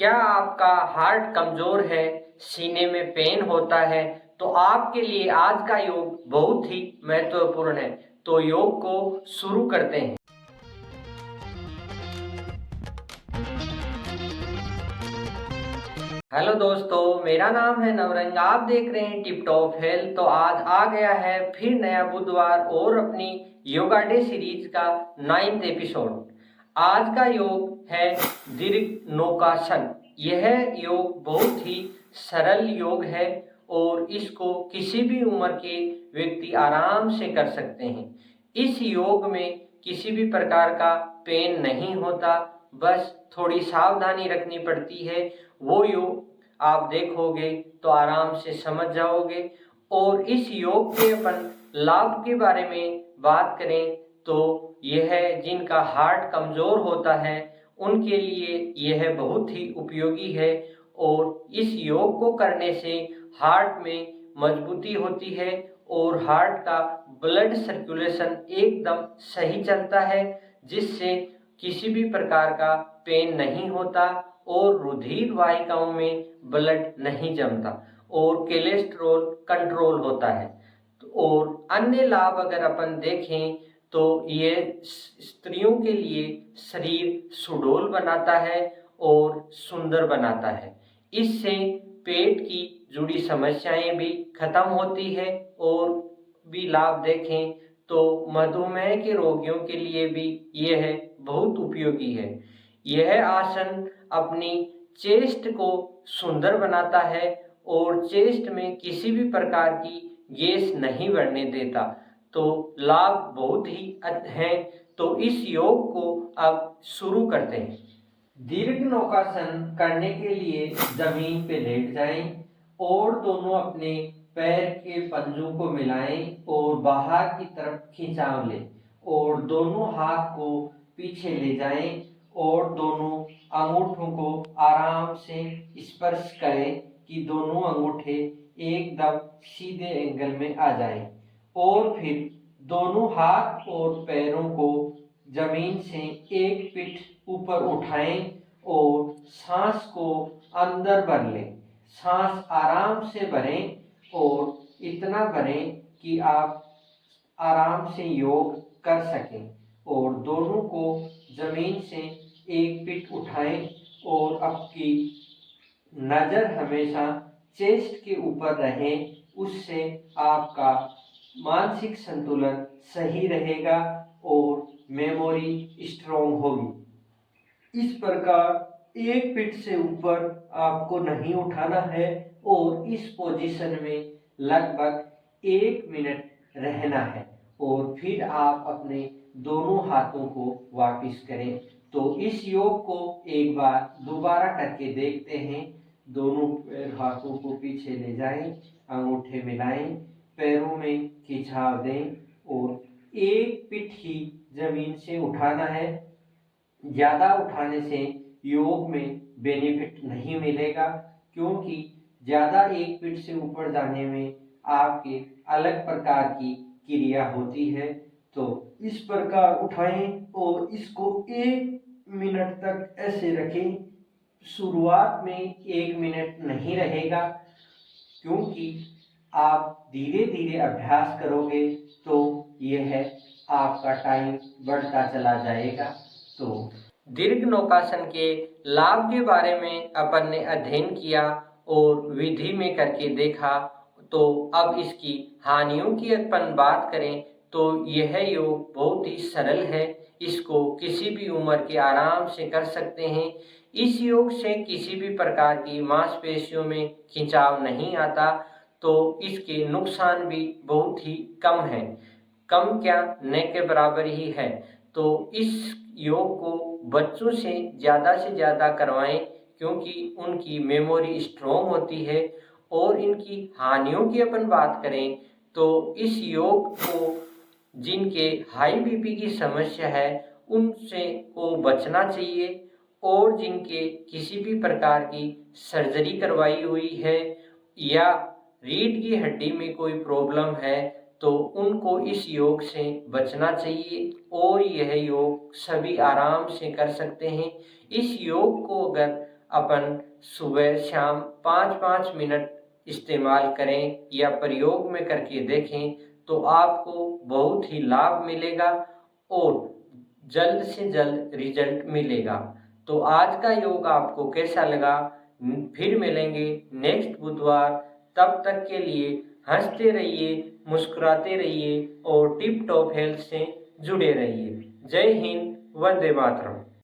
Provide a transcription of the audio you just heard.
क्या आपका हार्ट कमजोर है, सीने में पेन होता है, तो आपके लिए आज का योग बहुत ही महत्वपूर्ण है। तो योग को शुरू करते हैं। हेलो दोस्तों, मेरा नाम है नवरंग। आप देख रहे हैं टिप टॉप हेल्थ। तो आज आ गया है फिर नया बुधवार और अपनी योगा डे सीरीज का 9वां एपिसोड। आज का योग है दीर्घ नौकासन। यह योग बहुत ही सरल योग है और इसको किसी भी उम्र के व्यक्ति आराम से कर सकते हैं। इस योग में किसी भी प्रकार का पेन नहीं होता, बस थोड़ी सावधानी रखनी पड़ती है। वो योग आप देखोगे तो आराम से समझ जाओगे। और इस योग के अपन लाभ के बारे में बात करें तो यह जिनका हार्ट कमजोर होता है उनके लिए यह बहुत ही उपयोगी है। और इस योग को करने से हार्ट में मजबूती होती है और हार्ट का ब्लड सर्कुलेशन एकदम सही चलता है, जिससे किसी भी प्रकार का पेन नहीं होता और रुधिर वाहिकाओं में ब्लड नहीं जमता और कोलेस्ट्रॉल कंट्रोल होता है। और अन्य लाभ अगर अपन देखें तो ये स्त्रियों के लिए शरीर सुडौल बनाता है और सुंदर बनाता है। इससे पेट की जुड़ी समस्याएं भी खत्म होती है। और भी लाभ देखें तो मधुमेह के रोगियों के लिए भी यह बहुत उपयोगी है। यह आसन अपनी चेस्ट को सुंदर बनाता है और चेस्ट में किसी भी प्रकार की गैस नहीं बढ़ने देता। तो लाभ बहुत ही हैं। तो इस योग को अब शुरू करते हैं। दीर्घ नौकासन करने के लिए जमीन पे लेट जाएं और दोनों अपने पैर के पंजों को मिलाएं और बाहर की तरफ खिंचाव लें और दोनों हाथ को पीछे ले जाएं और दोनों अंगूठों को आराम से स्पर्श करें कि दोनों अंगूठे एकदम सीधे एंगल में आ जाएं। और फिर दोनों हाथ और पैरों को जमीन से एक पीठ ऊपर उठाएं और सांस को अंदर भर लें। सांस आराम से भरें और इतना भरें कि आप आराम से योग कर सकें। और दोनों को जमीन से एक पीठ उठाएं और आपकी नज़र हमेशा चेस्ट के ऊपर रहे। उससे आपका मानसिक संतुलन सही रहेगा और मेमोरी स्ट्रॉन्ग होगी। इस प्रकार एक फीट से ऊपर आपको नहीं उठाना है और इस पोजीशन में लगभग 1 मिनट रहना है और फिर आप अपने दोनों हाथों को वापस करें। तो इस योग को एक बार दोबारा करके देखते हैं। दोनों हाथों को पीछे ले जाएं, अंगूठे मिलाएं, पैरों में खिंचाव दें और एक पीठ ही जमीन से उठाना है। ज़्यादा उठाने से योग में बेनिफिट नहीं मिलेगा, क्योंकि ज़्यादा एक पीठ से ऊपर जाने में आपके अलग प्रकार की क्रिया होती है। तो इस प्रकार उठाएं और इसको 1 मिनट तक ऐसे रखें। शुरुआत में 1 मिनट नहीं रहेगा, क्योंकि आप धीरे धीरे अभ्यास करोगे तो यह आपका टाइम बढ़ता चला जाएगा। तो दीर्घ नौकासन के लाभ के बारे में अपन ने अध्ययन किया और विधि में करके देखा। तो अब इसकी हानियों की अपन बात करें तो यह योग बहुत ही सरल है। इसको किसी भी उम्र के आराम से कर सकते हैं। इस योग से किसी भी प्रकार की मांसपेशियों में खिंचाव नहीं आता। तो इसके नुकसान भी बहुत ही कम हैं, कम क्या न के बराबर ही है। तो इस योग को बच्चों से ज़्यादा करवाएं, क्योंकि उनकी मेमोरी स्ट्रॉन्ग होती है। और इनकी हानियों की अपन बात करें तो इस योग को जिनके हाई बीपी की समस्या है उनसे को बचना चाहिए। और जिनके किसी भी प्रकार की सर्जरी करवाई हुई है या रीढ़ की हड्डी में कोई प्रॉब्लम है तो उनको इस योग से बचना चाहिए। और यह योग सभी आराम से कर सकते हैं। इस योग को अगर अपन सुबह शाम 5-5 मिनट इस्तेमाल करें या प्रयोग में करके देखें तो आपको बहुत ही लाभ मिलेगा और जल्द से जल्द रिजल्ट मिलेगा। तो आज का योग आपको कैसा लगा? फिर मिलेंगे नेक्स्ट बुधवार। तब तक के लिए हंसते रहिए, मुस्कुराते रहिए और टिप टॉप हेल्थ से जुड़े रहिए। जय हिंद, वंदे मातरम।